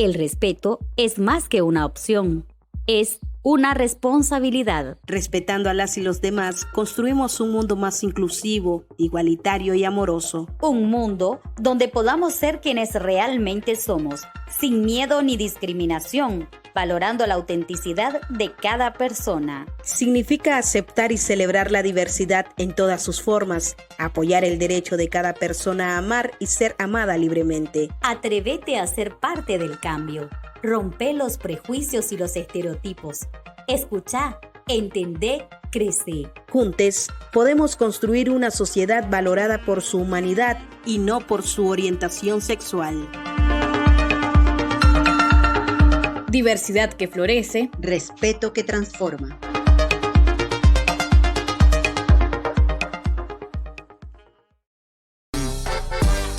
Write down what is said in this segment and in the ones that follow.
El respeto es más que una opción, es una responsabilidad. Respetando a las y los demás, construimos un mundo más inclusivo, igualitario y amoroso. Un mundo donde podamos ser quienes realmente somos, sin miedo ni discriminación, valorando la autenticidad de cada persona. Significa aceptar y celebrar la diversidad en todas sus formas, apoyar el derecho de cada persona a amar y ser amada libremente. Atrévete a ser parte del cambio. Rompe los prejuicios y los estereotipos. Escucha, entendé, crece. Juntos podemos construir una sociedad valorada por su humanidad y no por su orientación sexual. Diversidad que florece, respeto que transforma.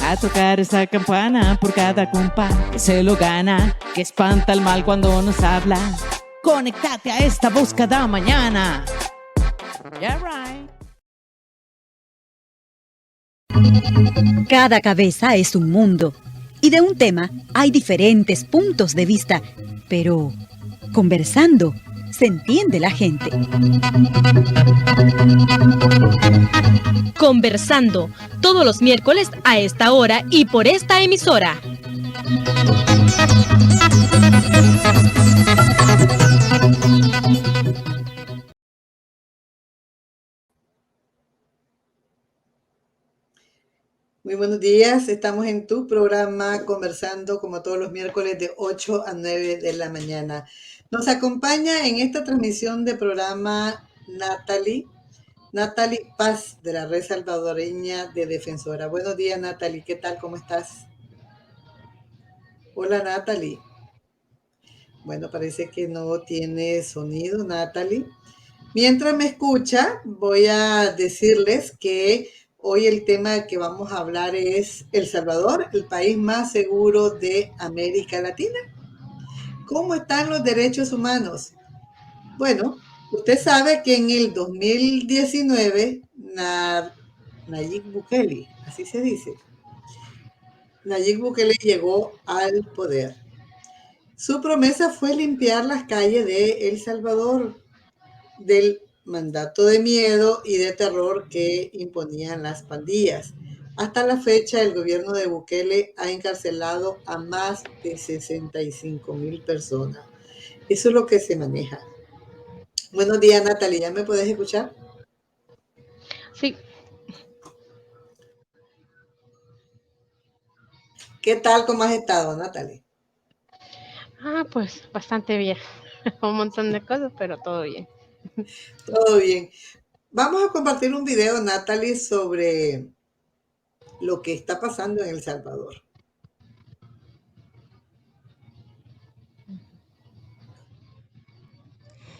A tocar esa campana por cada compa que se lo gana, que espanta el mal cuando nos habla. Conéctate a esta voz cada mañana. Yeah, right. Cada cabeza es un mundo y de un tema hay diferentes puntos de vista, pero conversando se entiende la gente. Conversando, todos los miércoles a esta hora y por esta emisora. Muy buenos días, estamos en tu programa Conversando como todos los miércoles de 8 a 9 de la mañana. Nos acompaña en esta transmisión de programa Natalie Paz de la Red Salvadoreña de Defensora. Buenos días, Natalie, ¿qué tal? ¿Cómo estás? Hola, Natalie. Bueno, parece que no tiene sonido, Natalie. Mientras me escucha, voy a decirles que hoy el tema que vamos a hablar es El Salvador, el país más seguro de América Latina. ¿Cómo están los derechos humanos? Bueno, usted sabe que en el 2019, Nayib Bukele, así se dice, Nayib Bukele llegó al poder. Su promesa fue limpiar las calles de El Salvador del mandato de miedo y de terror que imponían las pandillas. Hasta la fecha, el gobierno de Bukele ha encarcelado a más de 65,000 personas. Eso es lo que se maneja. Buenos días, Natalie, ¿ya me puedes escuchar? Sí. ¿Qué tal? ¿Cómo has estado, Natalie? Pues bastante bien. Un montón de cosas, pero todo bien. Todo bien. Vamos a compartir un video, Natalie, sobre lo que está pasando en El Salvador.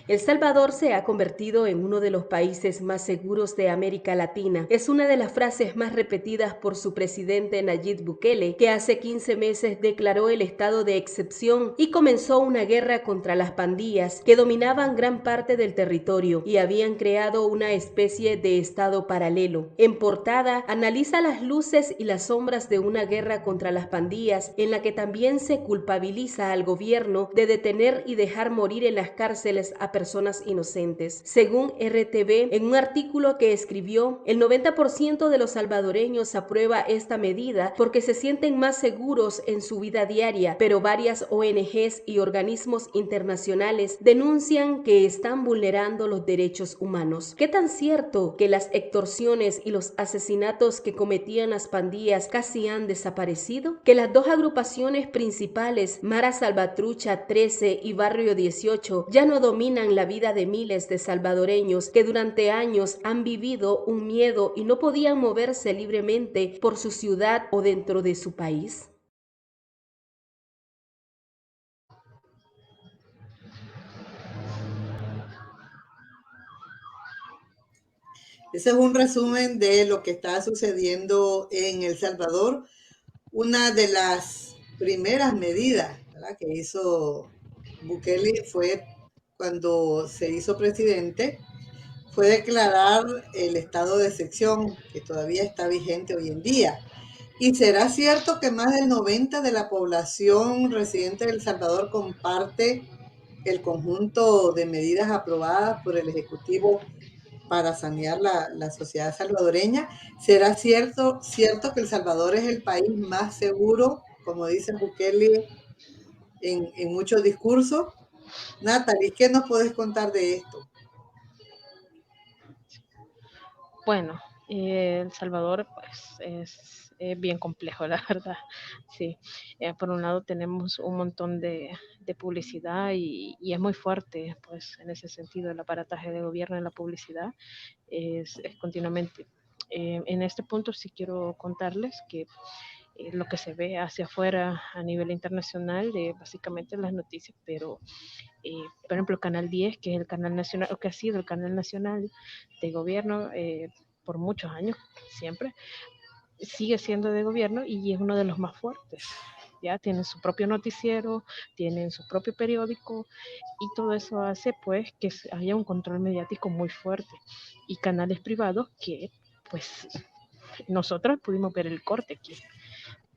El Salvador se ha convertido en uno de los países más seguros de América Latina. Es una de las frases más repetidas por su presidente Nayib Bukele, que hace 15 meses declaró el estado de excepción y comenzó una guerra contra las pandillas que dominaban gran parte del territorio y habían creado una especie de estado paralelo. En portada, analiza las luces y las sombras de una guerra contra las pandillas en la que también se culpabiliza al gobierno de detener y dejar morir en las cárceles a personas inocentes. Según RTV, en un artículo que escribió, el 90% de los salvadoreños aprueba esta medida porque se sienten más seguros en su vida diaria, pero varias ONGs y organismos internacionales denuncian que están vulnerando los derechos humanos. ¿Qué tan cierto que las extorsiones y los asesinatos que cometían las pandillas casi han desaparecido? ¿Que las dos agrupaciones principales, Mara Salvatrucha 13 y Barrio 18, ya no dominan la vida de miles de salvadoreños que durante años han vivido un miedo y no podían moverse libremente por su ciudad o dentro de su país? Ese es un resumen de lo que está sucediendo en El Salvador. Una de las primeras medidas, ¿verdad?, que hizo Bukele fue cuando se hizo presidente, fue declarar el estado de excepción, que todavía está vigente hoy en día. ¿Y será cierto que más del 90% de la población residente de El Salvador comparte el conjunto de medidas aprobadas por el Ejecutivo para sanear la sociedad salvadoreña? ¿Será cierto que El Salvador es el país más seguro, como dice Bukele en muchos discursos? Natalie, ¿qué nos puedes contar de esto? Bueno, El Salvador pues es bien complejo, la verdad. Sí, por un lado tenemos un montón de publicidad y es muy fuerte, pues en ese sentido el aparataje de gobierno en la publicidad es continuamente. En este punto sí quiero contarles que lo que se ve hacia afuera a nivel internacional, básicamente las noticias, pero por ejemplo, Canal 10, que es el canal nacional, o que ha sido el canal nacional de gobierno por muchos años, siempre, sigue siendo de gobierno y es uno de los más fuertes. Ya tienen su propio noticiero, tienen su propio periódico y todo eso hace pues que haya un control mediático muy fuerte y canales privados que pues nosotros pudimos ver el corte aquí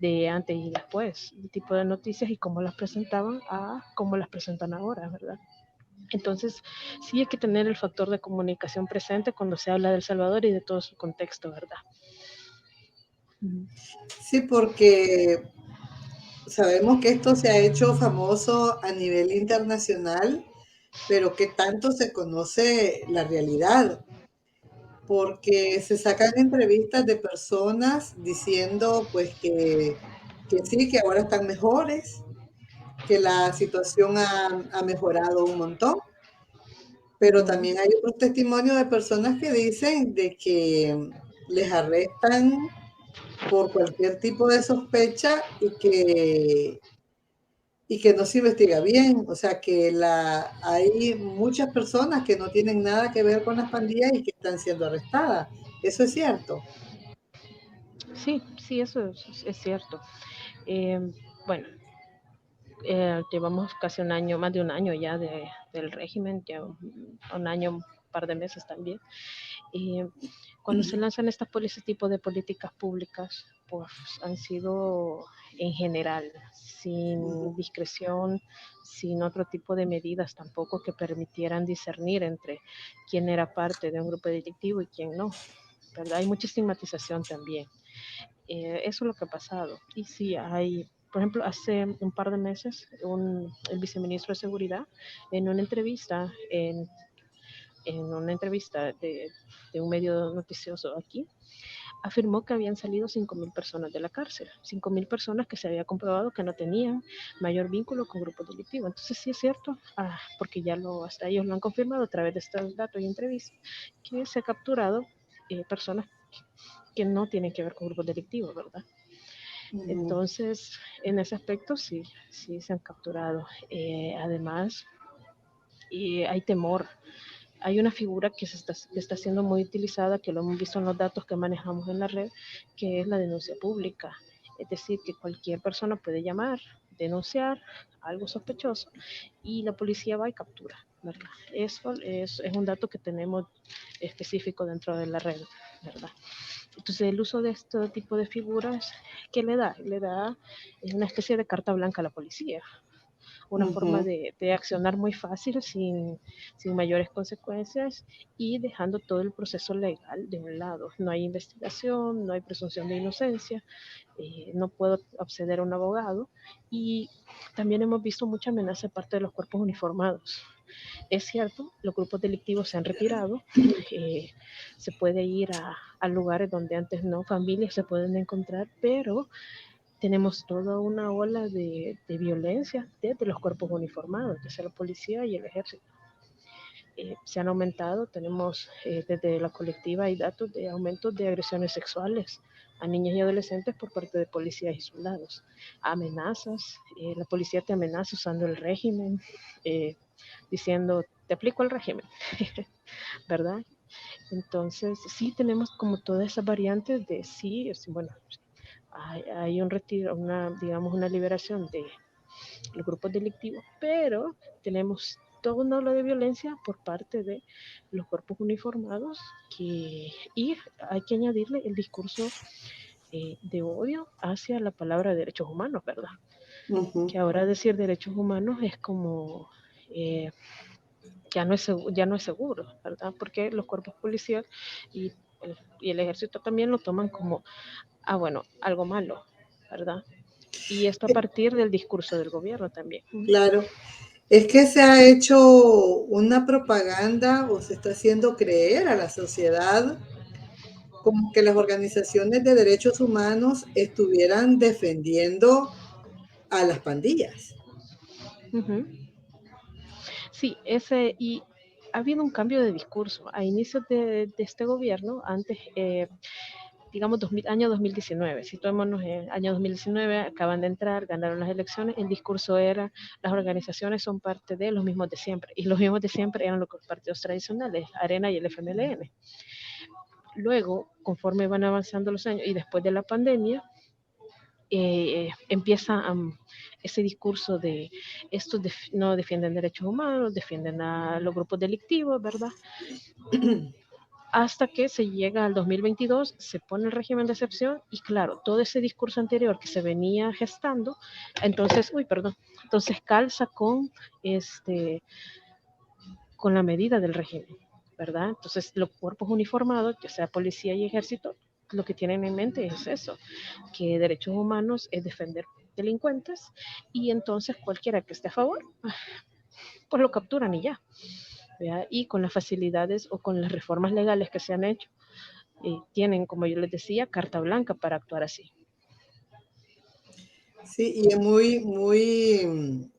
de antes y después, el tipo de noticias y cómo las presentaban a cómo las presentan ahora, ¿verdad? Entonces, sí hay que tener el factor de comunicación presente cuando se habla de El Salvador y de todo su contexto, ¿verdad? Sí, porque sabemos que esto se ha hecho famoso a nivel internacional, pero ¿qué tanto se conoce la realidad? Porque se sacan entrevistas de personas diciendo pues que sí, que ahora están mejores, que la situación ha mejorado un montón, pero también hay otros testimonios de personas que dicen de que les arrestan por cualquier tipo de sospecha y que no se investiga bien. O sea que hay muchas personas que no tienen nada que ver con las pandillas y que están siendo arrestadas. Eso es cierto. Sí, sí, eso es cierto. Eh, bueno, llevamos casi un año, más de un año ya del régimen, ya un año, un par de meses también. Y cuando se lanzan este tipo de políticas públicas, pues han sido en general, sin discreción, sin otro tipo de medidas tampoco que permitieran discernir entre quién era parte de un grupo delictivo y quién no, ¿verdad? Hay mucha estigmatización también. Eso es lo que ha pasado. Y sí, hay, por ejemplo, hace un par de meses, el viceministro de Seguridad, en una entrevista, de un medio noticioso aquí, afirmó que habían salido 5.000 personas de la cárcel, 5.000 personas que se había comprobado que no tenían mayor vínculo con grupos delictivos. Entonces sí es cierto, porque hasta ellos lo han confirmado a través de estos datos y entrevistas, que se ha capturado personas que no tienen que ver con grupos delictivos, ¿verdad? Entonces, en ese aspecto sí, sí se han capturado. Además, hay temor. Hay una figura que está siendo muy utilizada, que lo hemos visto en los datos que manejamos en la red, que es la denuncia pública. Es decir, que cualquier persona puede llamar, denunciar algo sospechoso y la policía va y captura, ¿verdad? Eso es un dato que tenemos específico dentro de la red, ¿verdad? Entonces, el uso de este tipo de figuras, ¿qué le da? Le da una especie de carta blanca a la policía, una forma de accionar muy fácil, sin mayores consecuencias y dejando todo el proceso legal de un lado. No hay investigación, no hay presunción de inocencia, no puedo acceder a un abogado y también hemos visto mucha amenaza de parte de los cuerpos uniformados. Es cierto, los grupos delictivos se han retirado, se puede ir a lugares donde antes no, familias se pueden encontrar, pero tenemos toda una ola de violencia desde los cuerpos uniformados, desde la policía y el ejército. Se han aumentado, tenemos desde la colectiva hay datos de aumentos de agresiones sexuales a niños y adolescentes por parte de policías y soldados, amenazas, la policía te amenaza usando el régimen, diciendo, te aplico el régimen, ¿verdad? Entonces, sí tenemos como todas esas variantes de sí, bueno, hay un retiro, digamos, una liberación de los grupos delictivos, pero tenemos todo un ola de violencia por parte de los cuerpos uniformados y hay que añadirle el discurso de odio hacia la palabra derechos humanos, ¿verdad? Ujú. Que ahora decir derechos humanos es como ya no es seguro, ¿verdad? Porque los cuerpos policiales y y el ejército también lo toman como, bueno, algo malo, ¿verdad? Y esto a partir del discurso del gobierno también. Claro, es que se ha hecho una propaganda o se está haciendo creer a la sociedad como que las organizaciones de derechos humanos estuvieran defendiendo a las pandillas. Ujú. Sí, y ha habido un cambio de discurso. A inicios de este gobierno, antes, digamos, año 2019, situémonos en año 2019, acaban de entrar, ganaron las elecciones, el discurso era, las organizaciones son parte de los mismos de siempre, y los mismos de siempre eran los partidos tradicionales, Arena y el FMLN. Luego, conforme van avanzando los años y después de la pandemia, empieza ese discurso de estos no defienden derechos humanos, defienden a los grupos delictivos, ¿verdad? Hasta que se llega al 2022, se pone el régimen de excepción y claro, todo ese discurso anterior que se venía gestando, entonces calza con la medida del régimen, ¿verdad? Entonces los cuerpos uniformados, ya sea policía y ejército, lo que tienen en mente es eso, que derechos humanos es defender delincuentes y entonces cualquiera que esté a favor, pues lo capturan y ya. ¿Verdad? Y con las facilidades o con las reformas legales que se han hecho, tienen, como yo les decía, carta blanca para actuar así. Sí, y es muy, muy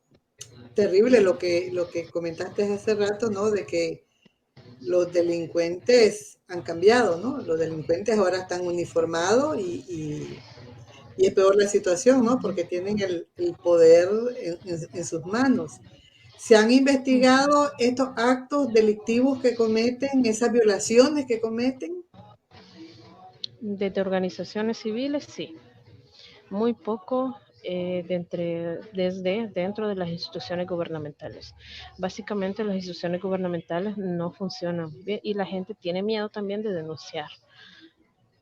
terrible lo que comentaste hace rato, ¿no? De que los delincuentes han cambiado, ¿no? Los delincuentes ahora están uniformados y es peor la situación, ¿no? Porque tienen el poder en sus manos. ¿Se han investigado estos actos delictivos que cometen, esas violaciones que cometen? Desde organizaciones civiles, sí. Muy poco desde dentro de las instituciones gubernamentales. Básicamente las instituciones gubernamentales no funcionan bien y la gente tiene miedo también de denunciar,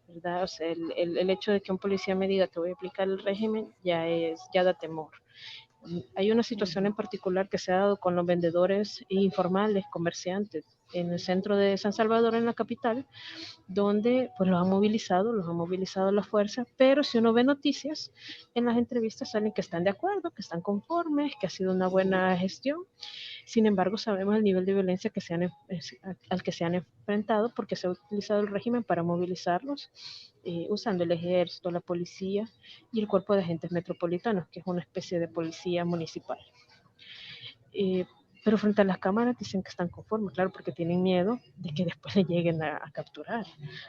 ¿verdad? O sea, el hecho de que un policía me diga te voy a aplicar el régimen ya da temor. Hay una situación en particular que se ha dado con los vendedores informales, comerciantes, en el centro de San Salvador, en la capital, donde pues los han movilizado la fuerza, pero si uno ve noticias, en las entrevistas salen que están de acuerdo, que están conformes, que ha sido una buena gestión. Sin embargo, sabemos el nivel de violencia al que se han enfrentado porque se ha utilizado el régimen para movilizarlos, usando el ejército, la policía y el cuerpo de agentes metropolitanos, que es una especie de policía municipal. Eh, pero frente a las cámaras dicen que están conformes, claro, porque tienen miedo de que después le lleguen a capturar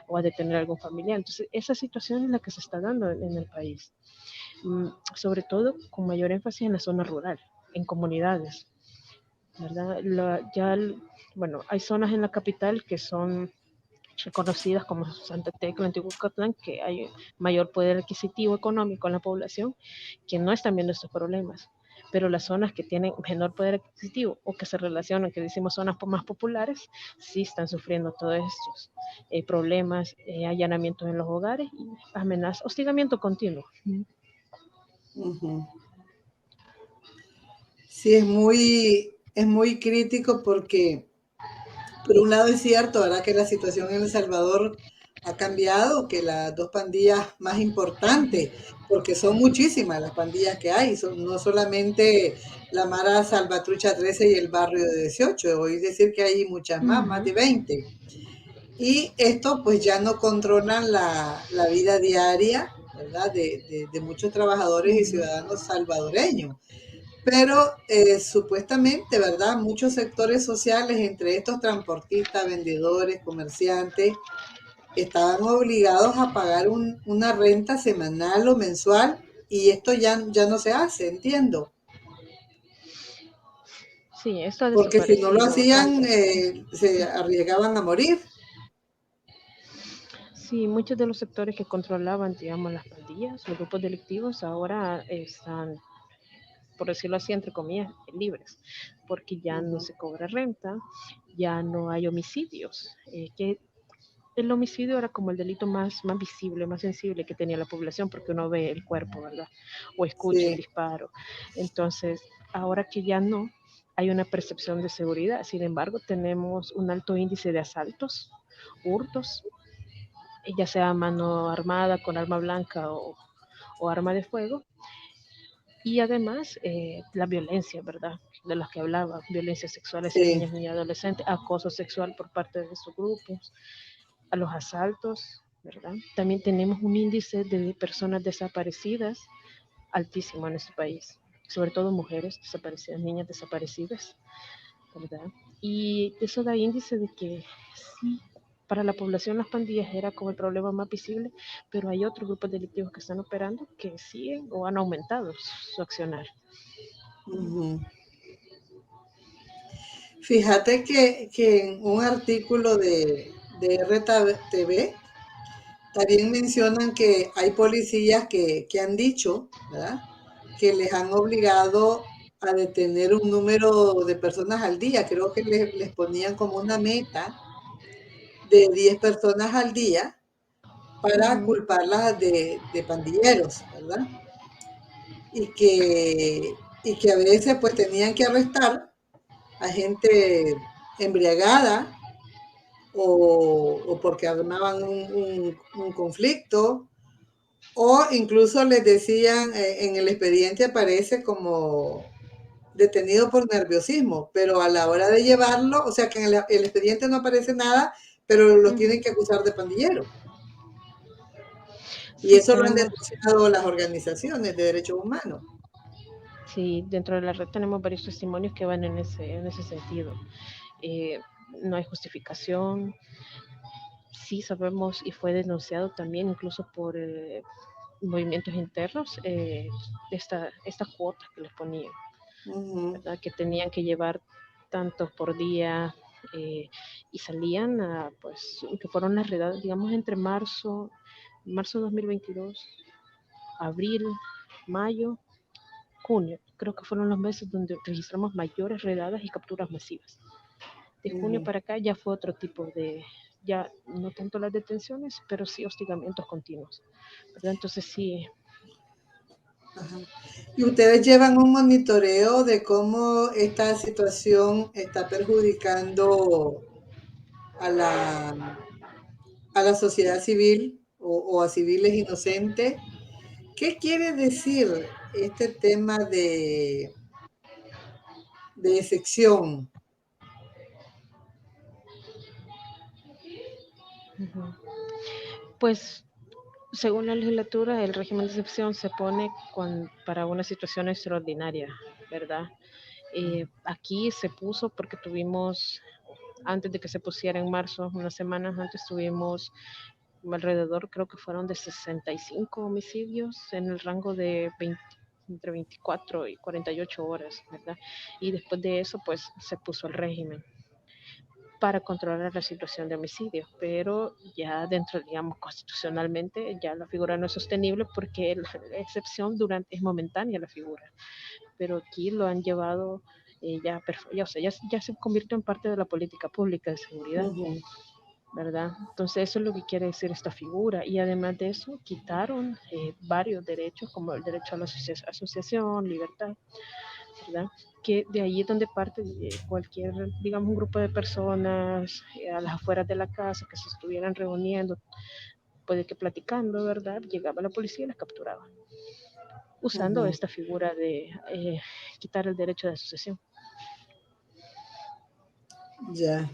o a detener a algún familiar. Entonces, esa situación es la que se está dando en el país, sobre todo con mayor énfasis en la zona rural, en comunidades, ¿verdad? Bueno, hay zonas en la capital que son reconocidas como Santa Tecla, Antiguo Catlán, que hay mayor poder adquisitivo económico en la población, que no están viendo estos problemas. Pero las zonas que tienen menor poder adquisitivo o que se relacionan, que decimos zonas más populares, sí están sufriendo todos estos problemas, allanamientos en los hogares y amenazas, hostigamiento continuo. Ujú. Sí, es muy crítico porque, por un lado es cierto, ¿verdad? Que la situación en El Salvador ha cambiado, que las dos pandillas más importantes, porque son muchísimas las pandillas que hay, son no solamente la Mara Salvatrucha 13 y el barrio de 18, oí decir que hay muchas más de 20. Y esto pues ya no controlan la vida diaria, ¿verdad? De muchos trabajadores y ciudadanos salvadoreños. Pero supuestamente, ¿verdad? Muchos sectores sociales, entre estos transportistas, vendedores, comerciantes, estaban obligados a pagar una renta semanal o mensual y esto ya no se hace, entiendo. Sí, esto ha Porque si no lo desaparecido. hacían, se arriesgaban a morir. Sí, muchos de los sectores que controlaban, digamos, las pandillas, los grupos delictivos, ahora están, por decirlo así, entre comillas, libres, porque ya no Ujú. se cobra renta, ya no hay homicidios, que el homicidio era como el delito más visible, más sensible que tenía la población, porque uno ve el cuerpo, ¿verdad? O escucha el Sí, disparo. Entonces, ahora que ya no, hay una percepción de seguridad. Sin embargo, tenemos un alto índice de asaltos, hurtos, ya sea a mano armada, con arma blanca o arma de fuego. Y además, la violencia, ¿verdad? De las que hablaba, violencia sexual hacia sí. niñas y adolescentes, acoso sexual por parte de estos grupos, a los asaltos, ¿verdad? También tenemos un índice de personas desaparecidas altísimo en este país, sobre todo mujeres desaparecidas, niñas desaparecidas, ¿verdad? Y eso da índice de que sí, para la población las pandillas era como el problema más visible, pero hay otros grupos delictivos que están operando que siguen o han aumentado su accionar. Ujú. Fíjate que en un artículo de RTV también mencionan que hay policías que han dicho, ¿verdad? Que les han obligado a detener un número de personas al día. Creo que les ponían como una meta de 10 personas al día para Ujú. culparlas de pandilleros, ¿verdad? Y que a veces pues tenían que arrestar a gente embriagada o porque armaban un conflicto, o incluso les decían, en el expediente aparece como detenido por nerviosismo, pero a la hora de llevarlo, o sea que en el expediente no aparece nada, pero los tienen Ujú. que acusar de pandillero. Y Sí, eso lo han tenemos, denunciado las organizaciones de derechos humanos. sí, dentro de la red tenemos varios testimonios que van en ese sentido. Eh, no hay justificación, sí sabemos y fue denunciado también incluso por movimientos internos, esta cuota que les ponían, Ujú, ¿verdad? Que tenían que llevar tantos por día, y salían pues, que fueron las redadas, digamos, entre marzo 2022, abril, mayo, junio, creo que fueron los meses donde registramos mayores redadas y capturas masivas. De junio ujú. para acá ya fue otro tipo de, ya no tanto las detenciones, pero sí hostigamientos continuos, ¿verdad? Entonces sí. Ajá. Y ustedes llevan un monitoreo de cómo esta situación está perjudicando a la sociedad civil o a civiles inocentes. ¿Qué quiere decir este tema de excepción? Ujú. Pues según la legislatura, el régimen de excepción se pone para una situación extraordinaria, ¿verdad? Aquí se puso porque tuvimos, antes de que se pusiera en marzo, unas semanas antes, tuvimos alrededor, creo que fueron de 65 homicidios en el rango de entre 24 y 48 horas, ¿verdad? Y después de eso, pues se puso el régimen para controlar la situación de homicidio, pero ya dentro, digamos, constitucionalmente, ya la figura no es sostenible porque la excepción es momentánea la figura, pero aquí lo han llevado, o sea, ya se convirtió en parte de la política pública de seguridad, Ujú, ¿verdad? Entonces eso es lo que quiere decir esta figura. Y además de eso, quitaron varios derechos, como el derecho a la asociación, libertad, ¿verdad? Que de ahí es donde parte cualquier, digamos, un grupo de personas a las afueras de la casa que se estuvieran reuniendo, puede que platicando, ¿verdad? Llegaba la policía y las capturaba, usando ujú. esta figura de quitar el derecho de asociación. Ya.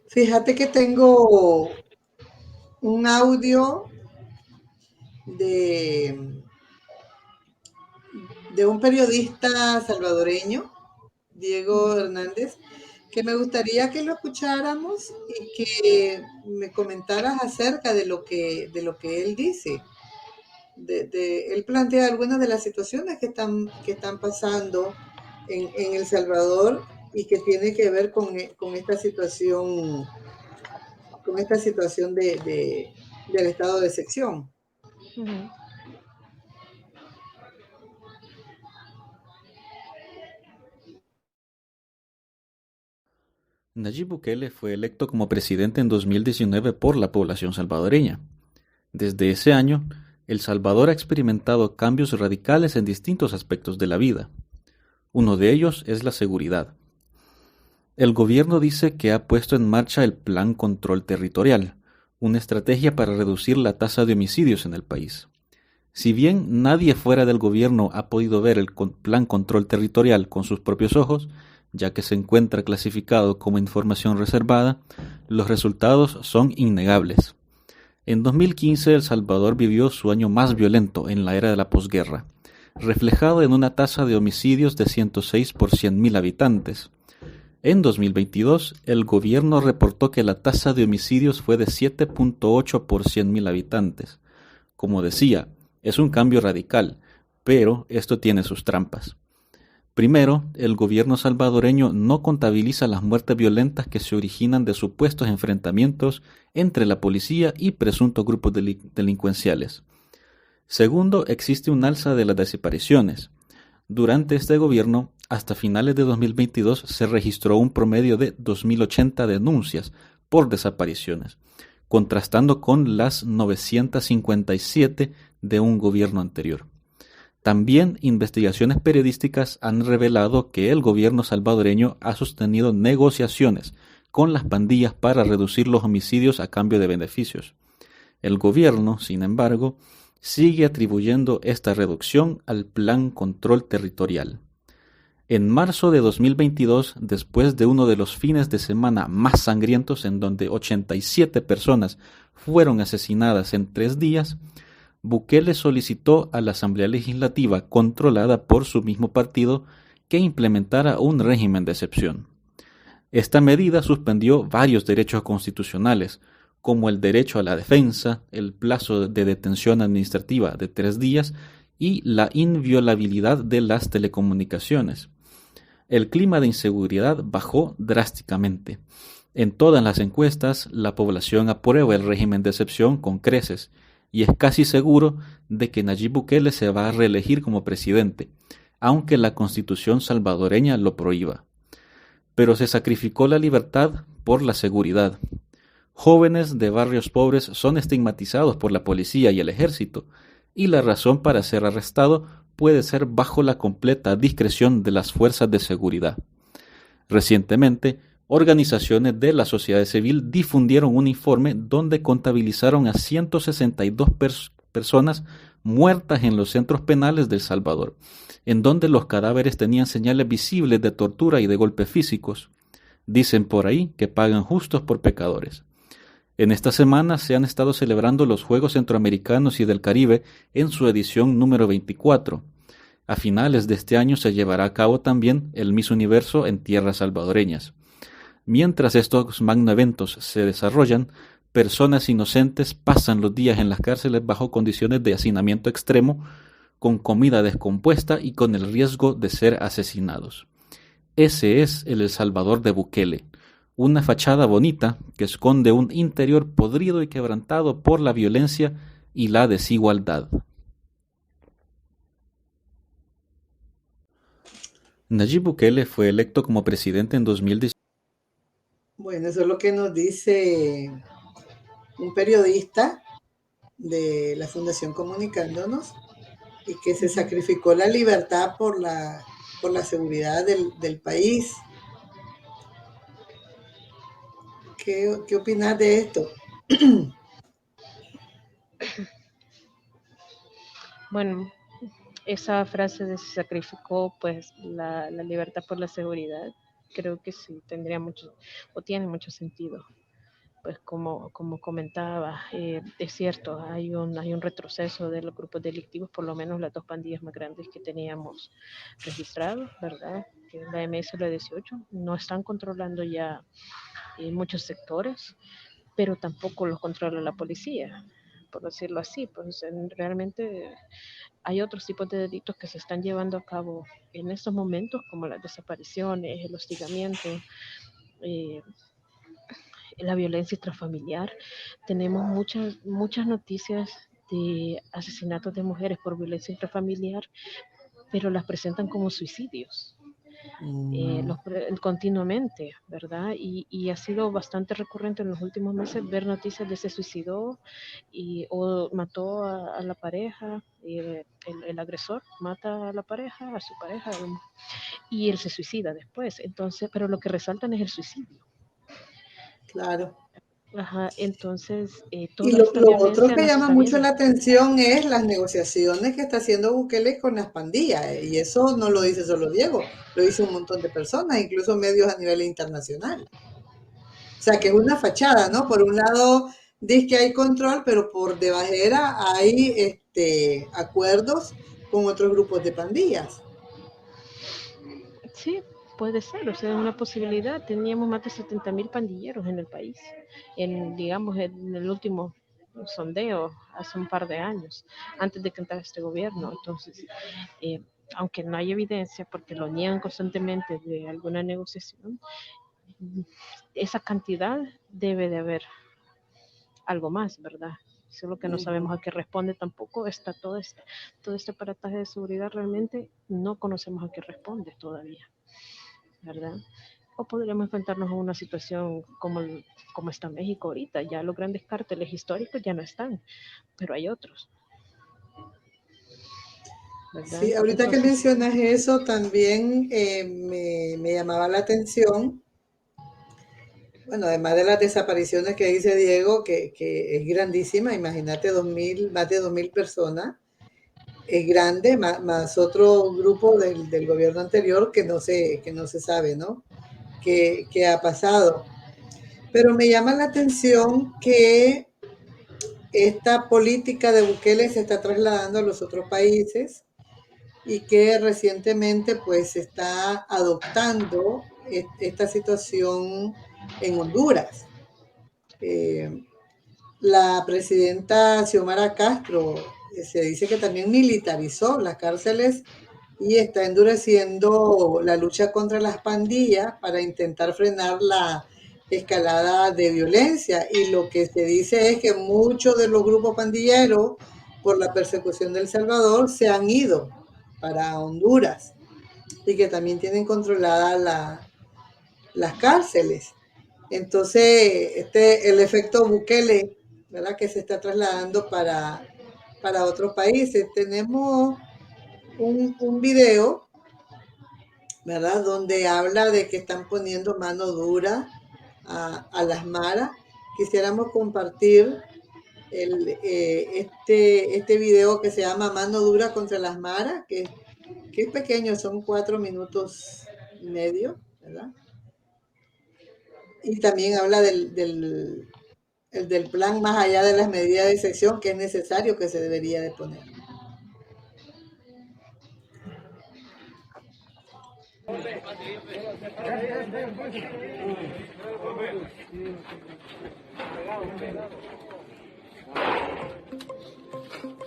Fíjate que tengo un audio de, de un periodista salvadoreño, Diego Hernández, que me gustaría que lo escucháramos y que me comentaras acerca de lo que él dice. Él plantea algunas de las situaciones que están pasando en El Salvador y que tiene que ver con esta situación del estado de excepción. Ujú. Nayib Bukele fue electo como presidente en 2019 por la población salvadoreña. Desde ese año, El Salvador ha experimentado cambios radicales en distintos aspectos de la vida. Uno de ellos es la seguridad. El gobierno dice que ha puesto en marcha el Plan Control Territorial, una estrategia para reducir la tasa de homicidios en el país. Si bien nadie fuera del gobierno ha podido ver el Plan Control Territorial con sus propios ojos, ya que se encuentra clasificado como información reservada, los resultados son innegables. En 2015, El Salvador vivió su año más violento en la era de la posguerra, reflejado en una tasa de homicidios de 106 por 100.000 habitantes. En 2022, el gobierno reportó que la tasa de homicidios fue de 7.8 por 100.000 habitantes. Como decía, es un cambio radical, pero esto tiene sus trampas. Primero, el gobierno salvadoreño no contabiliza las muertes violentas que se originan de supuestos enfrentamientos entre la policía y presuntos grupos delincuenciales. Segundo, existe un alza de las desapariciones. Durante este gobierno, hasta finales de 2022, se registró un promedio de 2.080 denuncias por desapariciones, contrastando con las 957 de un gobierno anterior. También investigaciones periodísticas han revelado que el gobierno salvadoreño ha sostenido negociaciones con las pandillas para reducir los homicidios a cambio de beneficios. El gobierno, sin embargo, sigue atribuyendo esta reducción al Plan Control Territorial. En marzo de 2022, después de uno de los fines de semana más sangrientos en donde 87 personas fueron asesinadas en 3 días, Bukele solicitó a la Asamblea Legislativa, controlada por su mismo partido, que implementara un régimen de excepción. Esta medida suspendió varios derechos constitucionales, como el derecho a la defensa, el plazo de detención administrativa de 3 días y la inviolabilidad de las telecomunicaciones. El clima de inseguridad bajó drásticamente. En todas las encuestas, la población aprueba el régimen de excepción con creces, y es casi seguro de que Nayib Bukele se va a reelegir como presidente, aunque la Constitución salvadoreña lo prohíba. Pero se sacrificó la libertad por la seguridad. Jóvenes de barrios pobres son estigmatizados por la policía y el ejército, y la razón para ser arrestado puede ser bajo la completa discreción de las fuerzas de seguridad. Recientemente, organizaciones de la sociedad civil difundieron un informe donde contabilizaron a 162 personas muertas en los centros penales de El Salvador, en donde los cadáveres tenían señales visibles de tortura y de golpes físicos. Dicen por ahí que pagan justos por pecadores. En esta semana se han estado celebrando los Juegos Centroamericanos y del Caribe en su edición número 24. A finales de este año se llevará a cabo también el Miss Universo en tierras salvadoreñas. Mientras estos magnoeventos se desarrollan, personas inocentes pasan los días en las cárceles bajo condiciones de hacinamiento extremo, con comida descompuesta y con el riesgo de ser asesinados. Ese es el Salvador de Bukele, una fachada bonita que esconde un interior podrido y quebrantado por la violencia y la desigualdad. Nayib Bukele fue electo como presidente en 2019. Bueno, eso es lo que nos dice un periodista de la Fundación Comunicándonos, y que se sacrificó la libertad por la seguridad del país. ¿Qué opinas de esto? Bueno, esa frase de se sacrificó pues la libertad por la seguridad, creo que sí tendría mucho, o tiene mucho sentido. Pues como comentaba, es cierto, hay un retroceso de los grupos delictivos, por lo menos las 2 pandillas más grandes que teníamos registrados, ¿verdad? Que es la MS y la 18, no están controlando ya muchos sectores, pero tampoco los controla la policía, por decirlo así. Pues realmente hay otros tipos de delitos que se están llevando a cabo en estos momentos, como las desapariciones, el hostigamiento, la violencia intrafamiliar. Tenemos muchas noticias de asesinatos de mujeres por violencia intrafamiliar, pero las presentan como suicidios. continuamente, ¿verdad? Y ha sido bastante recurrente en los últimos meses ver noticias de se suicidó o mató a la pareja, y el agresor mata a la pareja, a su pareja, y él se suicida después. Entonces, pero lo que resaltan es el suicidio. Claro. Ajá, entonces, Y toda lo esta otro violencia que nos llama está mucho la viendo. atención es las negociaciones que está haciendo Bukele con las pandillas. Y eso no lo dice solo Diego, lo dice un montón de personas, incluso medios a nivel internacional. O sea, que es una fachada, ¿no? Por un lado, dice que hay control, pero por debajera hay acuerdos con otros grupos de pandillas. Sí, puede ser, o sea, es una posibilidad. Teníamos más de 70.000 pandilleros en el país, digamos, en el último sondeo hace un par de años, antes de que entrara este gobierno. Entonces, aunque no hay evidencia, porque lo niegan constantemente de alguna negociación, esa cantidad debe de haber algo más, ¿verdad? Solo que no sabemos a qué responde tampoco. Está todo este aparataje de seguridad, realmente no conocemos a qué responde todavía, ¿verdad? O podríamos enfrentarnos a una situación como está México ahorita. Ya los grandes cárteles históricos ya no están, pero hay otros, ¿verdad? Sí, ahorita que Entonces, mencionas eso, también me llamaba la atención. Bueno, además de las desapariciones que dice Diego, que es grandísima, imagínate más de 2.000 personas, es grande, más otro grupo del gobierno anterior que no se sabe, ¿no? ¿Qué ha pasado? Pero me llama la atención que esta política de Bukele se está trasladando a los otros países y que recientemente pues se está adoptando esta situación en Honduras. La presidenta Xiomara Castro se dice que también militarizó las cárceles y está endureciendo la lucha contra las pandillas para intentar frenar la escalada de violencia. Y lo que se dice es que muchos de los grupos pandilleros, por la persecución de El Salvador, se han ido para Honduras y que también tienen controladas las cárceles. Entonces, el efecto Bukele, ¿verdad? Que se está trasladando para otros países. Tenemos un video, ¿verdad? Donde habla de que están poniendo mano dura a las maras. Quisiéramos compartir este video que se llama Mano dura contra las maras, que es pequeño, son 4 minutos y medio, ¿verdad? Y también habla del plan más allá de las medidas de excepción que es necesario que se debería de poner.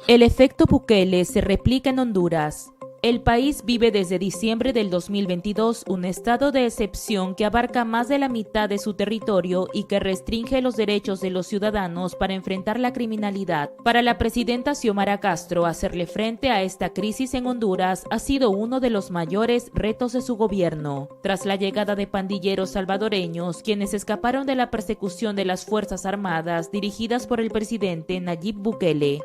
El efecto Bukele se replica en Honduras. El país vive desde diciembre del 2022 un estado de excepción que abarca más de la mitad de su territorio y que restringe los derechos de los ciudadanos para enfrentar la criminalidad. Para la presidenta Xiomara Castro, hacerle frente a esta crisis en Honduras ha sido uno de los mayores retos de su gobierno. Tras la llegada de pandilleros salvadoreños, quienes escaparon de la persecución de las Fuerzas Armadas dirigidas por el presidente Nayib Bukele.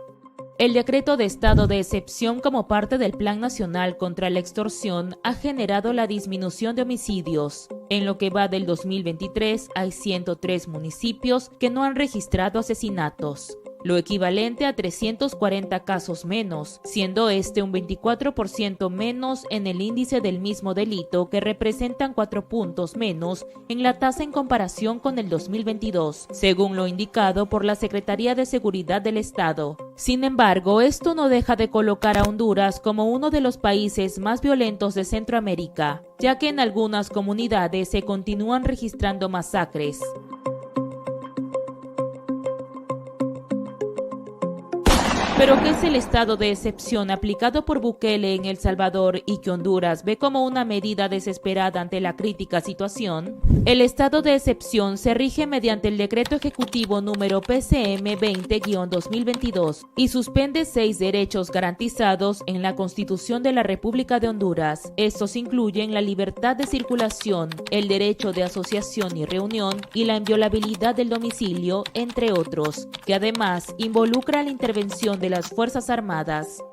El decreto de estado de excepción como parte del Plan Nacional contra la Extorsión ha generado la disminución de homicidios. En lo que va del 2023, hay 103 municipios que no han registrado asesinatos, lo equivalente a 340 casos menos, siendo este un 24% menos en el índice del mismo delito, que representan 4 puntos menos en la tasa en comparación con el 2022, según lo indicado por la Secretaría de Seguridad del Estado. Sin embargo, esto no deja de colocar a Honduras como uno de los países más violentos de Centroamérica, ya que en algunas comunidades se continúan registrando masacres. ¿Pero qué es el estado de excepción aplicado por Bukele en El Salvador y que Honduras ve como una medida desesperada ante la crítica situación? El estado de excepción se rige mediante el Decreto Ejecutivo número PCM 20-2022 y suspende 6 derechos garantizados en la Constitución de la República de Honduras. Estos incluyen la libertad de circulación, el derecho de asociación y reunión y la inviolabilidad del domicilio, entre otros, que además involucra la intervención de las Fuerzas Armadas.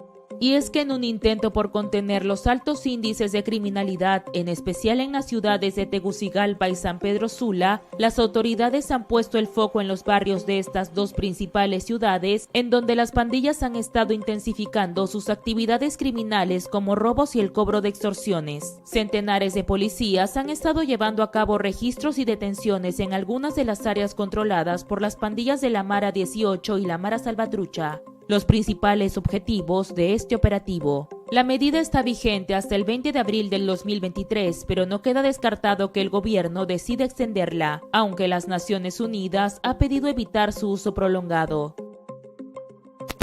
Y es que en un intento por contener los altos índices de criminalidad, en especial en las ciudades de Tegucigalpa y San Pedro Sula, las autoridades han puesto el foco en los barrios de estas dos principales ciudades, en donde las pandillas han estado intensificando sus actividades criminales como robos y el cobro de extorsiones. Centenares de policías han estado llevando a cabo registros y detenciones en algunas de las áreas controladas por las pandillas de la Mara 18 y la Mara Salvatrucha. Los principales objetivos de este operativo. La medida está vigente hasta el 20 de abril del 2023, pero no queda descartado que el gobierno decida extenderla, aunque las Naciones Unidas ha pedido evitar su uso prolongado.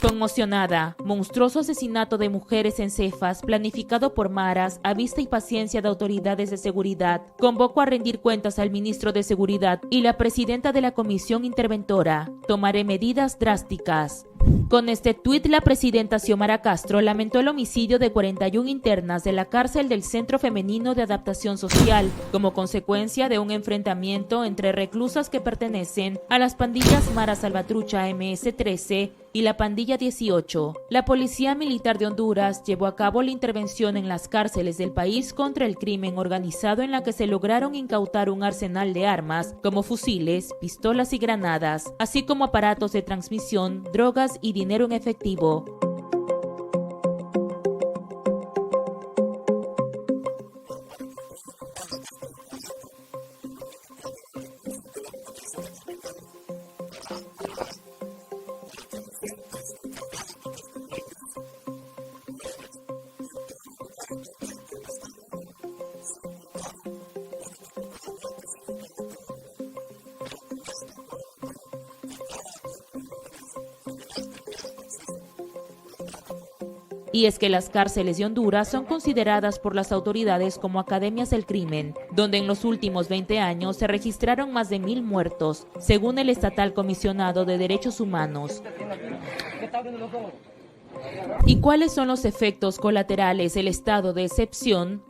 Conmocionada, monstruoso asesinato de mujeres en Cefas, planificado por maras, a vista y paciencia de autoridades de seguridad, convoco a rendir cuentas al ministro de Seguridad y la presidenta de la Comisión Interventora. Tomaré medidas drásticas. Con este tuit, la presidenta Xiomara Castro lamentó el homicidio de 41 internas de la cárcel del Centro Femenino de Adaptación Social, como consecuencia de un enfrentamiento entre reclusas que pertenecen a las pandillas Mara Salvatrucha MS-13 y la Pandilla 18. La Policía Militar de Honduras llevó a cabo la intervención en las cárceles del país contra el crimen organizado, en la que se lograron incautar un arsenal de armas como fusiles, pistolas y granadas, así como aparatos de transmisión, drogas y dinero en efectivo. Y es que las cárceles de Honduras son consideradas por las autoridades como academias del crimen, donde en los últimos 20 años se registraron más de 1000 muertos, según el estatal comisionado de Derechos Humanos. ¿Y cuáles son los efectos colaterales del estado de excepción?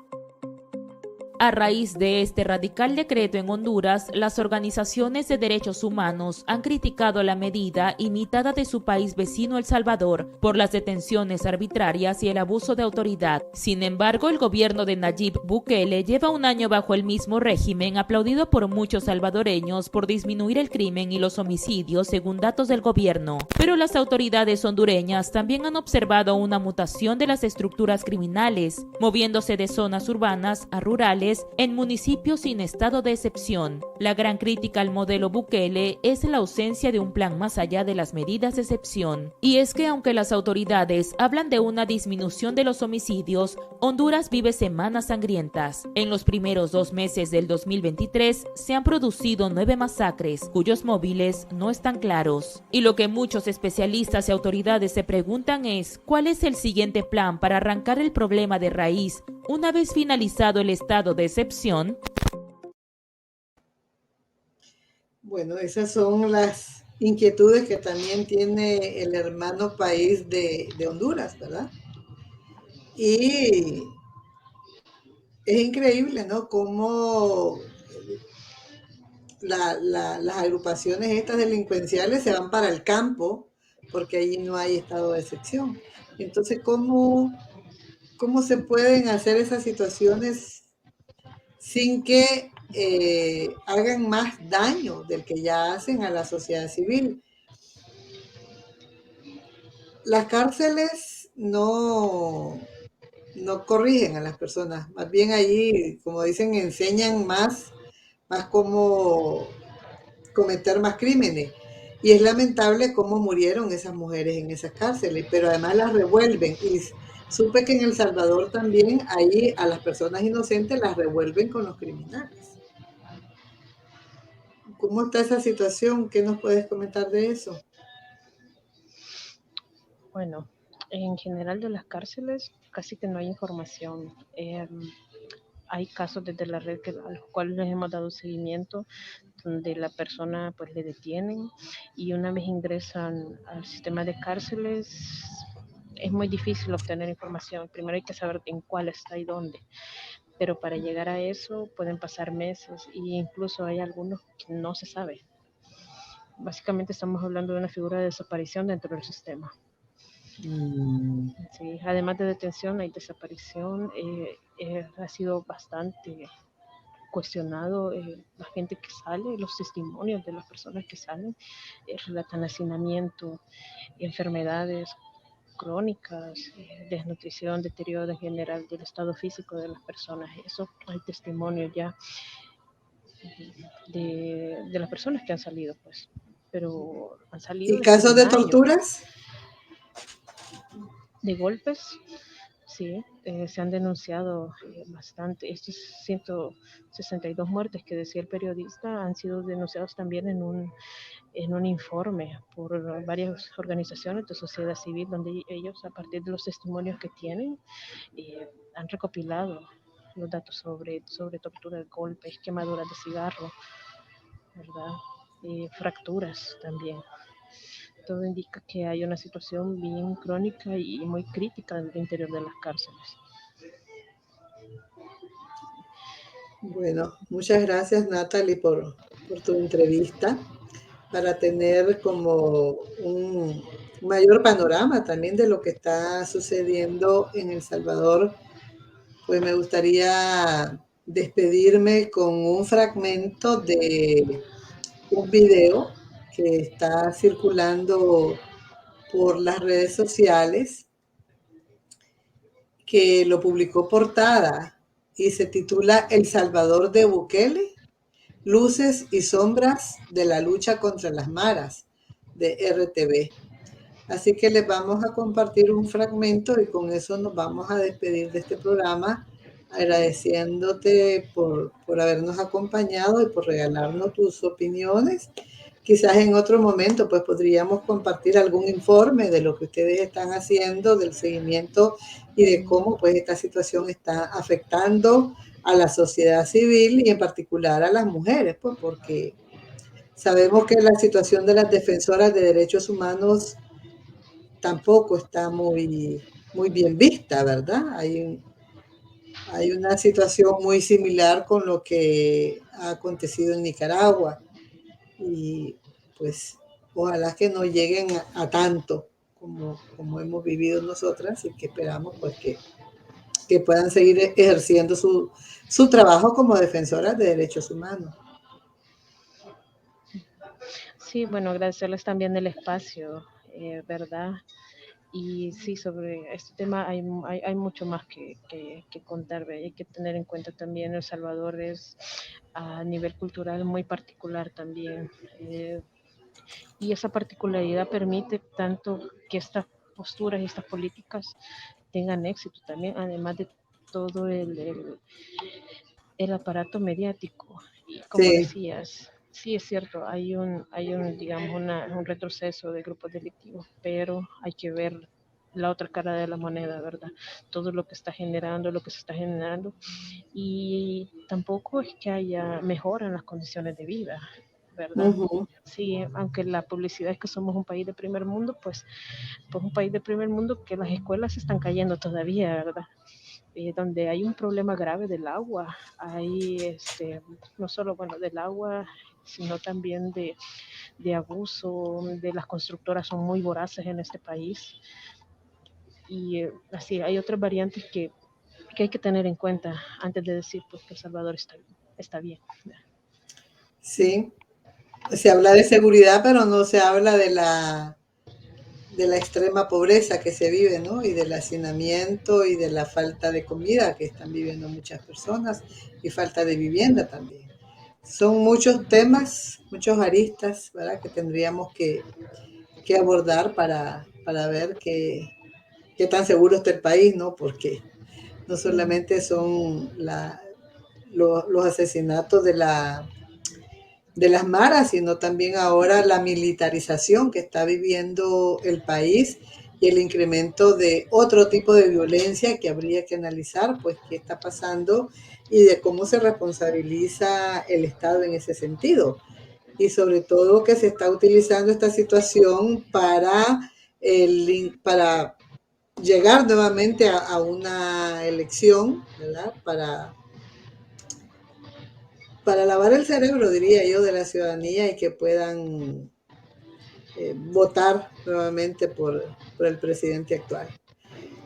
A raíz de este radical decreto en Honduras, las organizaciones de derechos humanos han criticado la medida imitada de su país vecino El Salvador por las detenciones arbitrarias y el abuso de autoridad. Sin embargo, el gobierno de Nayib Bukele lleva un año bajo el mismo régimen, aplaudido por muchos salvadoreños por disminuir el crimen y los homicidios, según datos del gobierno. Pero las autoridades hondureñas también han observado una mutación de las estructuras criminales, moviéndose de zonas urbanas a rurales en municipios sin estado de excepción. La gran crítica al modelo Bukele es la ausencia de un plan más allá de las medidas de excepción. Y es que aunque las autoridades hablan de una disminución de los homicidios, Honduras vive semanas sangrientas. En los primeros 2 meses del 2023 se han producido 9 masacres, cuyos móviles no están claros. Y lo que muchos especialistas y autoridades se preguntan es, ¿cuál es el siguiente plan para arrancar el problema de raíz una vez finalizado el estado de excepción? Bueno, esas son las inquietudes que también tiene el hermano país de Honduras, ¿verdad? Y es increíble, ¿no? Cómo las agrupaciones estas delincuenciales se van para el campo, porque allí no hay estado de excepción. Entonces, ¿cómo se pueden hacer esas situaciones sin que hagan más daño del que ya hacen a la sociedad civil? Las cárceles no corrigen a las personas, más bien allí, como dicen, enseñan más cómo cometer más crímenes. Y es lamentable cómo murieron esas mujeres en esas cárceles, pero además las revuelven. Y supe que en El Salvador también ahí a las personas inocentes las revuelven con los criminales. ¿Cómo está esa situación? ¿Qué nos puedes comentar de eso? Bueno, en general de las cárceles casi que no hay información. Hay casos desde la red a los cuales les hemos dado seguimiento, donde la persona pues le detienen y una vez ingresan al sistema de cárceles es muy difícil obtener información. Primero hay que saber en cuál está y dónde, pero para llegar a eso pueden pasar meses e incluso hay algunos que no se sabe. Básicamente estamos hablando de una figura de desaparición dentro del sistema. Sí, además de detención hay desaparición. Ha sido bastante cuestionado la gente que sale, los testimonios de las personas que salen, relatan hacinamiento, enfermedades crónicas, desnutrición, deterioro en general del estado físico de las personas. Eso hay testimonio ya de las personas que han salido, pues, pero han salido. ¿Y casos de torturas? De golpes, sí, se han denunciado bastante. Estos 162 muertes que decía el periodista han sido denunciados también en un informe por varias organizaciones de sociedad civil, donde ellos, a partir de los testimonios que tienen, han recopilado los datos sobre tortura, golpes, quemaduras de cigarro, ¿verdad? Fracturas también. Todo indica que hay una situación bien crónica y muy crítica en el interior de las cárceles. Bueno, muchas gracias Natalie por tu entrevista, para tener como un mayor panorama también de lo que está sucediendo en El Salvador. Pues me gustaría despedirme con un fragmento de un video que está circulando por las redes sociales, que lo publicó Portada y se titula El Salvador de Bukele, luces y sombras de la lucha contra las maras, de RTV. Así que les vamos a compartir un fragmento y con eso nos vamos a despedir de este programa, agradeciéndote por habernos acompañado y por regalarnos tus opiniones. Quizás en otro momento pues podríamos compartir algún informe de lo que ustedes están haciendo, del seguimiento y de cómo pues esta situación está afectando a la sociedad civil y en particular a las mujeres, pues porque sabemos que la situación de las defensoras de derechos humanos tampoco está muy bien vista, ¿verdad? Hay una situación muy similar con lo que ha acontecido en Nicaragua y pues ojalá que no lleguen a tanto como hemos vivido nosotras y que esperamos pues que puedan seguir ejerciendo su trabajo como defensoras de derechos humanos. Sí, bueno, agradecerles también el espacio, ¿verdad? Y sí, sobre este tema hay mucho más que contar. Hay que tener en cuenta también El Salvador es a nivel cultural muy particular también. Y esa particularidad permite tanto que estas posturas y estas políticas tengan éxito también, además de todo el aparato mediático. Y como decías, sí es cierto, hay un digamos, un retroceso de grupos delictivos, pero hay que ver la otra cara de la moneda, ¿verdad? Todo lo que está generando, lo que se está generando, y tampoco es que haya mejora en las condiciones de vida, ¿verdad? Sí, aunque la publicidad es que somos un país de primer mundo, pues un país de primer mundo que las escuelas se están cayendo todavía, ¿verdad? Donde hay un problema grave del agua, hay no solo del agua, sino también de abuso, de las constructoras son muy voraces en este país, y así hay otras variantes que hay que tener en cuenta antes de decir pues que El Salvador está bien. Sí, se habla de seguridad, pero no se habla de la extrema pobreza que se vive, ¿no? Y del hacinamiento y de la falta de comida que están viviendo muchas personas y falta de vivienda también. Son muchos temas, muchos aristas, ¿verdad? Que tendríamos que abordar para ver qué tan seguro está el país, ¿no? Porque no solamente son los asesinatos de las maras, sino también ahora la militarización que está viviendo el país y el incremento de otro tipo de violencia que habría que analizar, pues qué está pasando y de cómo se responsabiliza el Estado en ese sentido. Y sobre todo que se está utilizando esta situación para llegar nuevamente a una elección, ¿verdad? Para lavar el cerebro, diría yo, de la ciudadanía y que puedan votar nuevamente por el presidente actual.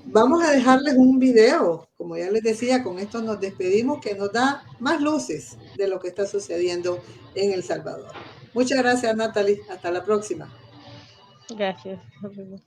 Vamos a dejarles un video, como ya les decía, con esto nos despedimos, que nos da más luces de lo que está sucediendo en El Salvador. Muchas gracias, Natalie. Hasta la próxima. Gracias. Nos vemos.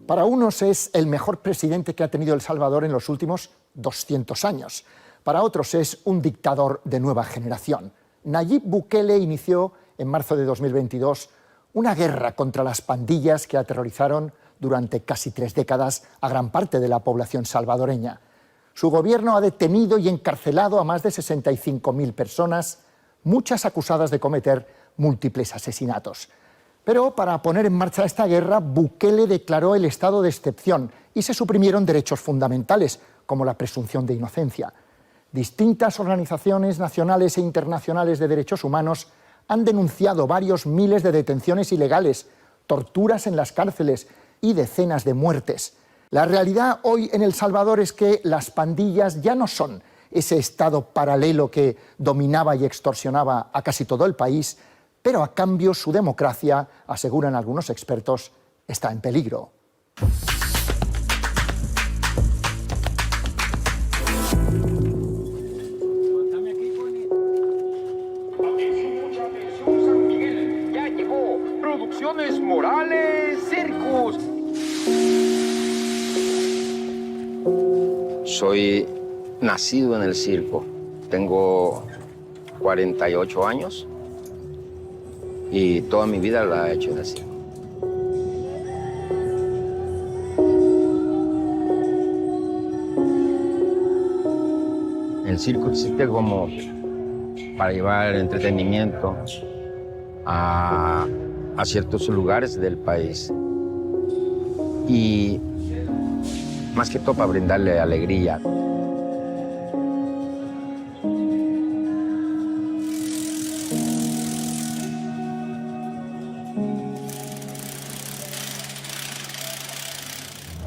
Para unos es el mejor presidente que ha tenido El Salvador en los últimos 200 años. Para otros es un dictador de nueva generación. Nayib Bukele inició en marzo de 2022 una guerra contra las pandillas que aterrorizaron durante casi 3 décadas a gran parte de la población salvadoreña. Su gobierno ha detenido y encarcelado a más de 65.000 personas, muchas acusadas de cometer múltiples asesinatos. Pero para poner en marcha esta guerra, Bukele declaró el estado de excepción y se suprimieron derechos fundamentales, como la presunción de inocencia. Distintas organizaciones nacionales e internacionales de derechos humanos han denunciado varios miles de detenciones ilegales, torturas en las cárceles y decenas de muertes. La realidad hoy en El Salvador es que las pandillas ya no son ese estado paralelo que dominaba y extorsionaba a casi todo el país, pero a cambio su democracia, aseguran algunos expertos, está en peligro. Ya llegó Producciones Morales Circus. Soy nacido en el circo. Tengo 48 años. Y toda mi vida la he hecho en el circo. El circo existe como para llevar entretenimiento a ciertos lugares del país. Y más que todo para brindarle alegría.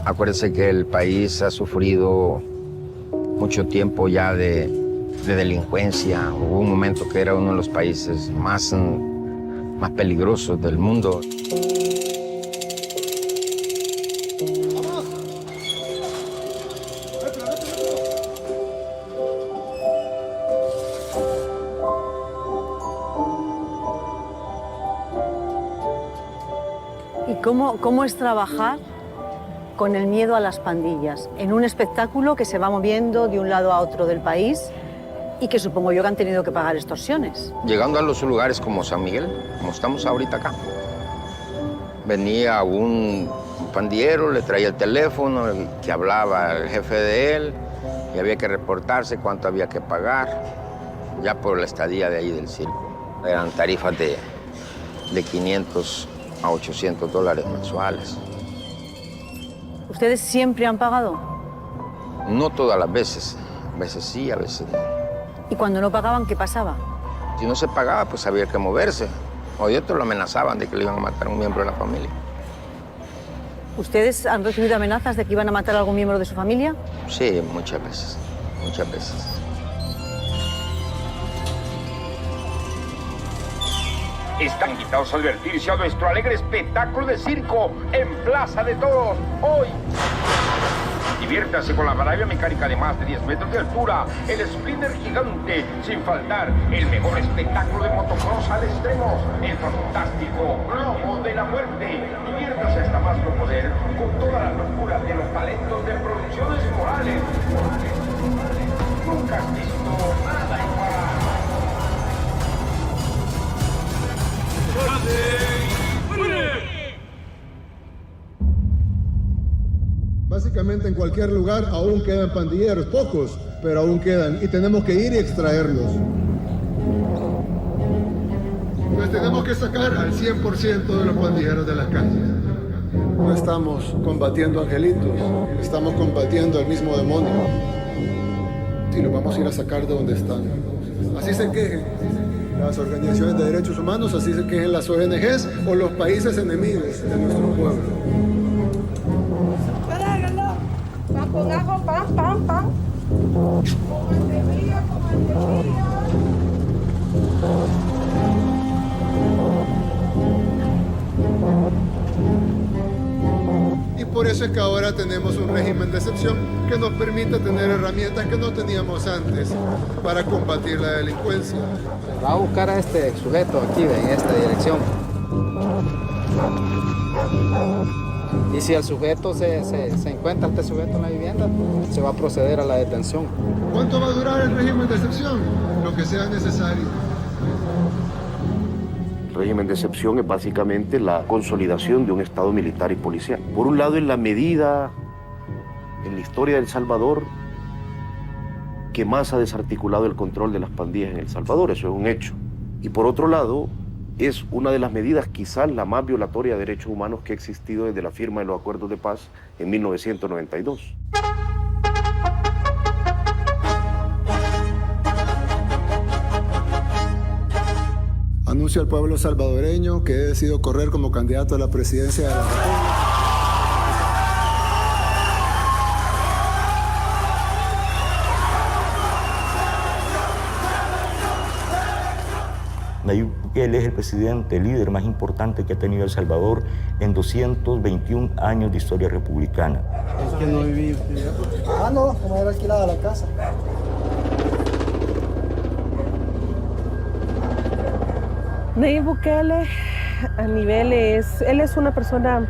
Acuérdense que el país ha sufrido mucho tiempo ya de delincuencia. Hubo un momento que era uno de los países más peligrosos del mundo. ¿Y cómo es trabajar con el miedo a las pandillas, en un espectáculo que se va moviendo de un lado a otro del país y que supongo yo que han tenido que pagar extorsiones? Llegando a los lugares como San Miguel, como estamos ahorita acá, venía un pandillero, le traía el teléfono, que hablaba el jefe de él, y había que reportarse cuánto había que pagar, ya por la estadía de ahí del circo. Eran tarifas de 500 a 800 dólares mensuales. ¿Ustedes siempre han pagado? No todas las veces. A veces sí, a veces no. ¿Y cuando no pagaban, qué pasaba? Si no se pagaba, pues había que moverse. O de otros lo amenazaban de que le iban a matar a un miembro de la familia. ¿Ustedes han recibido amenazas de que iban a matar a algún miembro de su familia? Sí, muchas veces. Muchas veces. Están invitados a divertirse a nuestro alegre espectáculo de circo en Plaza de Toros hoy. Diviértase con la maravilla mecánica de más de 10 metros de altura, el splinter gigante, sin faltar el mejor espectáculo de motocross al extremo, el fantástico Globo de la Muerte. Diviértase hasta más no poder con toda la locura de los talentos de Producciones Morales. Nunca has visto nada igual. Básicamente en cualquier lugar aún quedan pandilleros, pocos, pero aún quedan y tenemos que ir y extraerlos. Entonces tenemos que sacar al 100% de los pandilleros de las calles. No estamos combatiendo angelitos, estamos combatiendo al mismo demonio. Y los vamos a ir a sacar de donde están. Así se quejen las organizaciones de derechos humanos, así se quejen las ONGs o los países enemigos de nuestro pueblo. Pan con ajo, pan. Con mantequilla. Y por eso es que ahora tenemos un régimen de excepción que nos permite tener herramientas que no teníamos antes para combatir la delincuencia. Va a buscar a este sujeto aquí, en esta dirección. Y si el sujeto se encuentra, este sujeto en la vivienda, se va a proceder a la detención. ¿Cuánto va a durar el régimen de excepción? Lo que sea necesario. El régimen de excepción es básicamente la consolidación de un Estado militar y policial. Por un lado, en la medida, en la historia de El Salvador, que más ha desarticulado el control de las pandillas en El Salvador, eso es un hecho. Y por otro lado, es una de las medidas, quizás la más violatoria de derechos humanos que ha existido desde la firma de los acuerdos de paz en 1992. Anuncio al pueblo salvadoreño que he decidido correr como candidato a la presidencia de la República. Nayib Bukele es el presidente, el líder más importante que ha tenido El Salvador en 221 años de historia republicana. Es que no viví. No, como era alquilada la casa. Nayib Bukele, a niveles, él es una persona,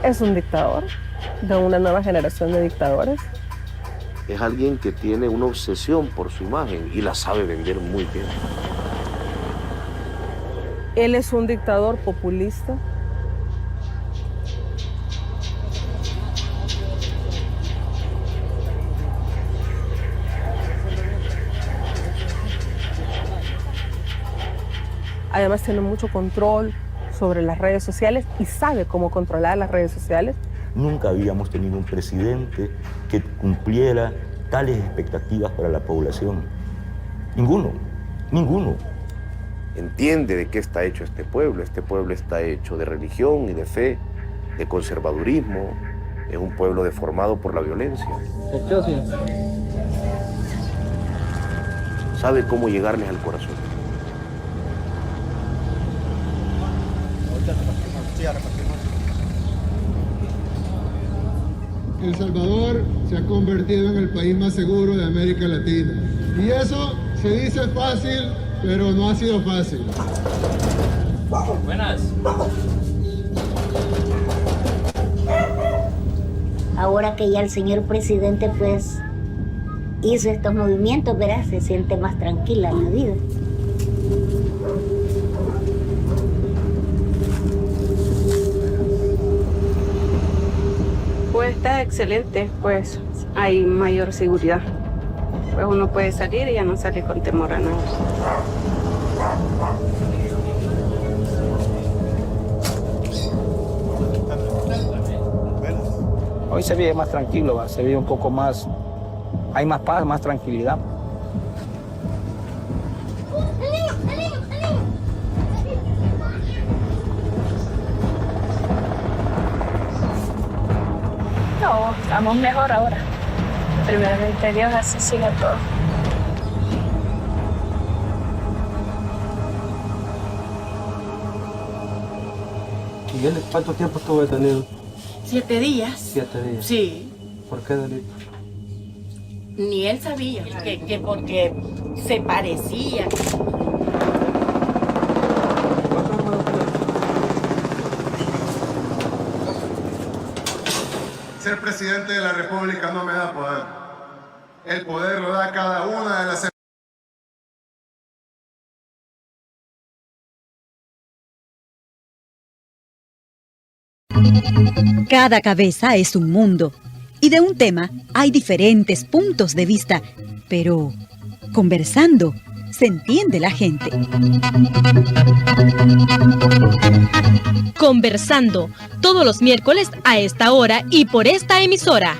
es un dictador de una nueva generación de dictadores. Es alguien que tiene una obsesión por su imagen y la sabe vender muy bien. Él es un dictador populista. Además tiene mucho control sobre las redes sociales y sabe cómo controlar las redes sociales. Nunca habíamos tenido un presidente que cumpliera tales expectativas para la población. Ninguno. Entiende de qué está hecho este pueblo. Este pueblo está hecho de religión y de fe, de conservadurismo. Es un pueblo deformado por la violencia. Sabe cómo llegarles al corazón. El Salvador se ha convertido en el país más seguro de América Latina. Y eso se dice fácil, pero no ha sido fácil. Buenas. Ahora que ya el señor presidente pues hizo estos movimientos, ¿verdad? Se siente más tranquila la vida. Pues está excelente, pues hay mayor seguridad. Pues uno puede salir y ya no sale con temor a nada. Hoy se vive más tranquilo, se vive un poco más, hay más paz, más tranquilidad. No, estamos mejor ahora. Primeramente Dios, así sigue todo. ¿Y él cuánto tiempo estuvo detenido? 7 días. 7 días. Sí. ¿Por qué delito? Ni él sabía que porque se parecía. Ser presidente de la República no me da poder. El poder lo da cada una de las Cada cabeza es un mundo y de un tema hay diferentes puntos de vista, pero conversando se entiende la gente. Conversando, todos los miércoles a esta hora y por esta emisora.